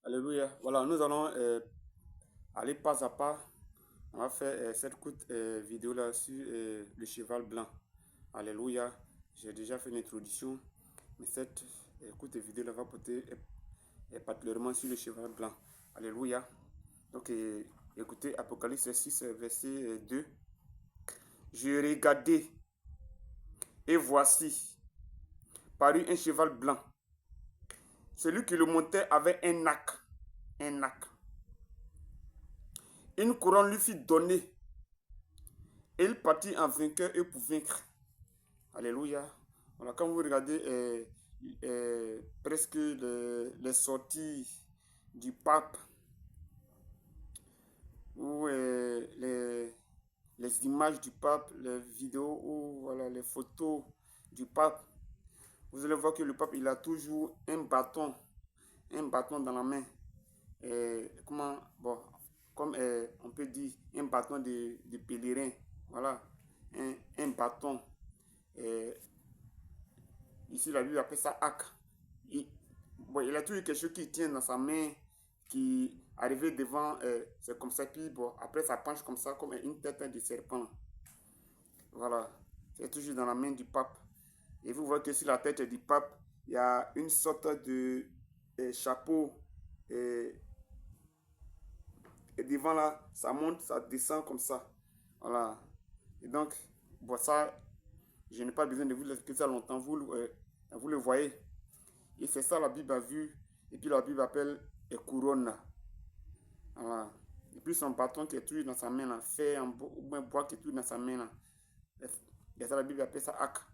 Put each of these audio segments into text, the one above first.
Alléluia. Voilà, nous allons aller pas à pas. On va faire cette courte vidéo là sur le cheval blanc. Alléluia. J'ai déjà fait une introduction, mais cette courte vidéo là va porter particulièrement sur le cheval blanc. Alléluia. Donc, écoutez Apocalypse 6, verset 2. Je regardais et voici, parut un cheval blanc. Celui qui le montait avait un arc. Un arc. Une couronne lui fut donnée. Et il partit en vainqueur et pour vaincre. Alléluia. Voilà, quand vous regardez presque les sorties du pape ou les images du pape, les vidéos ou voilà, les photos du pape, vous allez voir que le pape il a toujours un bâton dans la main. Comment, bon, comme on peut dire, un bâton de pèlerin. Voilà, un bâton. Ici, la Bible appelle ça arc. Bon, il a toujours quelque chose qui tient dans sa main, qui arrivé devant, c'est comme ça, puis bon, après ça penche comme ça, comme une tête de serpent. Voilà, c'est toujours dans la main du pape. Et vous voyez que sur la tête du pape, il y a une sorte de chapeau. Et devant là, ça monte, ça descend comme ça. Voilà. Et donc, bon, ça, je n'ai pas besoin de vous l'expliquer ça longtemps. Vous le voyez. Et c'est ça la Bible a vu. Et puis la Bible appelle couronne. Voilà. Et puis son bâton qui est toujours dans sa main, là, fait en bois qui est toujours dans sa main. Là. Et ça la Bible appelle ça arc.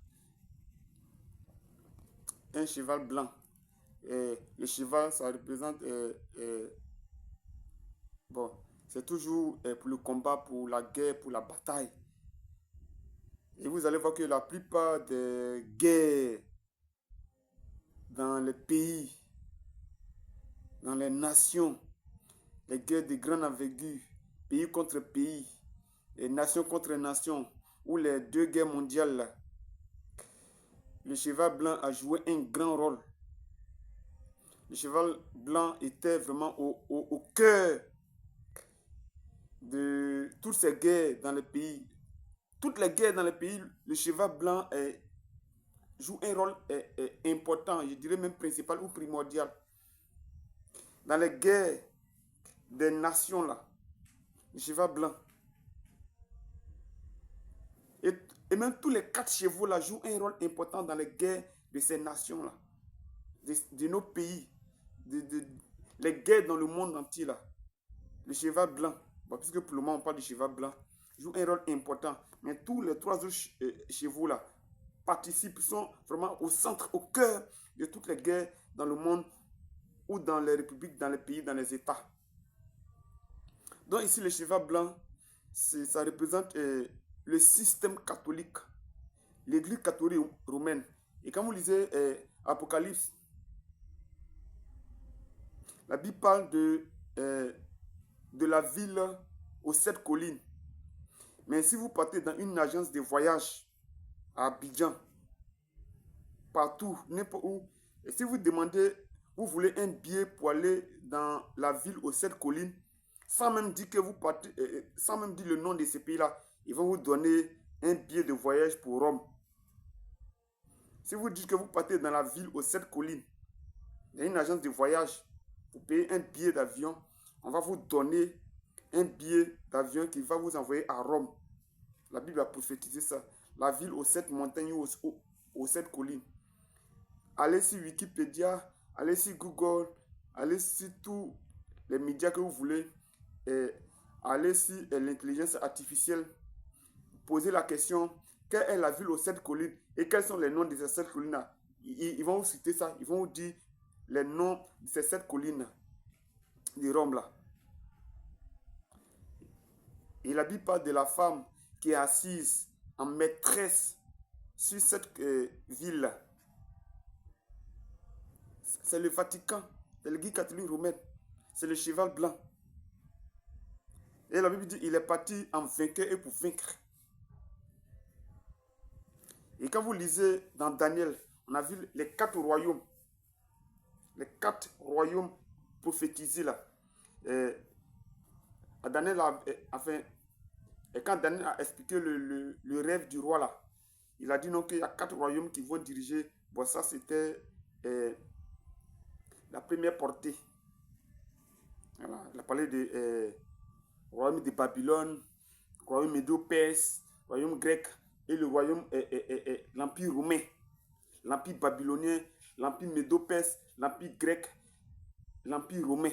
Un cheval blanc. Et le cheval, ça représente bon, c'est toujours pour le combat, pour la guerre, pour la bataille. Et vous allez voir que la plupart des guerres dans les pays, dans les nations, les guerres de grande envergure, pays contre pays, et nation contre nation, ou les deux guerres mondiales, là, le cheval blanc a joué un grand rôle. Le cheval blanc était vraiment au cœur de toutes ces guerres dans les pays. Toutes les guerres dans les pays, le cheval blanc joue un rôle important, je dirais même principal ou primordial. Dans les guerres des nations, là, le cheval blanc. Et même tous les 4 chevaux là jouent un rôle important dans les guerres de ces nations-là, de nos pays, les guerres dans le monde entier là. Le cheval blanc, bon, puisque pour le moment on parle du cheval blanc, joue un rôle important. Mais tous les 3 autres chevaux là participent, sont vraiment au centre, au cœur de toutes les guerres dans le monde ou dans les républiques, dans les pays, dans les États. Donc ici le cheval blanc, ça représente le système catholique, l'église catholique romaine. Et quand vous lisez Apocalypse, la Bible parle de la ville aux 7 collines. Mais si vous partez dans une agence de voyage à Abidjan, partout, n'importe où, et si vous demandez, vous voulez un billet pour aller dans la ville aux 7 collines, sans même dire que vous partez, sans même dire le nom de ce pays-là, ils vont vous donner un billet de voyage pour Rome. Si vous dites que vous partez dans la ville aux 7 collines, il y a une agence de voyage, vous payez un billet d'avion, on va vous donner un billet d'avion qui va vous envoyer à Rome. La Bible a prophétisé ça. La ville aux 7 montagnes, aux 7 collines. Allez sur Wikipédia, allez sur Google, allez sur tous les médias que vous voulez, et allez sur l'intelligence artificielle. Posez la question, quelle est la ville aux 7 collines et quels sont les noms de ces 7 collines-là. Ils vont vous citer ça, ils vont vous dire les noms de ces 7 collines de Rome là. Et la Bible parle de la femme qui est assise en maîtresse sur cette ville. C'est le Vatican, c'est l'église catholique romaine, c'est le cheval blanc. Et la Bible dit il est parti en vainqueur et pour vaincre. Et quand vous lisez dans Daniel, on a vu les 4 royaumes. Les 4 royaumes prophétisé là. Daniel a, enfin, et quand Daniel a expliqué le rêve du roi là, il a dit non qu'il y a 4 royaumes qui vont diriger. Bon, ça c'était la première portée. Voilà. Il a parlé de royaume de Babylone, royaume médo-perse, royaume grec et le royaume, l'empire romain, l'empire babylonien, l'empire médo-perse, l'empire grec, l'empire romain.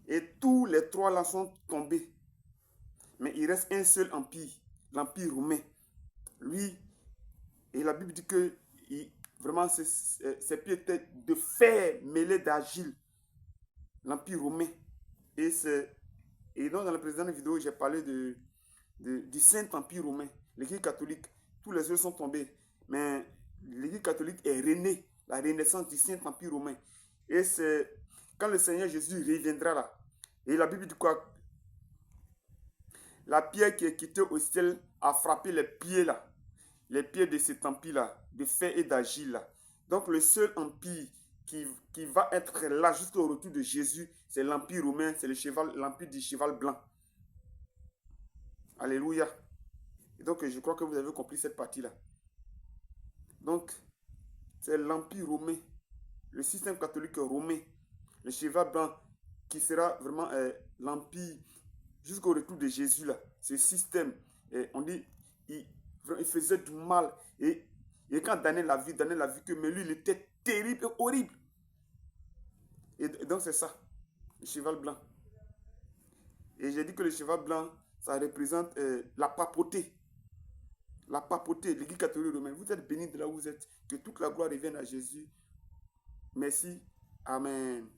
Et tous les 3 là sont tombés. Mais il reste un seul empire, l'empire romain. Lui, et la Bible dit que vraiment ses pieds étaient de fer mêlés d'argile. L'empire romain. Et donc dans la précédente vidéo, j'ai parlé du Saint-Empire romain, l'Église catholique. Tous les yeux sont tombés. Mais l'Église catholique est renée, la renaissance du Saint-Empire romain. Et c'est quand le Seigneur Jésus reviendra là. Et la Bible dit quoi? La pierre qui est quittée au ciel a frappé les pieds là. Les pieds de cet empire-là, de fer et d'argile là. Donc le seul empire qui va être là jusqu'au retour de Jésus, c'est l'empire romain, c'est l'empire du cheval blanc. Alléluia. Et donc je crois que vous avez compris cette partie-là. Donc, c'est l'empire romain, le système catholique romain, le cheval blanc qui sera vraiment l'empire jusqu'au retour de Jésus là. Ce système, on dit, il faisait du mal. Et quand Daniel l'a vu que mais lui, il était terrible et horrible. Et donc c'est ça, le cheval blanc. Et j'ai dit que le cheval blanc, ça représente la papauté. La papauté, l'Église catholique romaine. Vous êtes bénis de là où vous êtes. Que toute la gloire revienne à Jésus. Merci. Amen.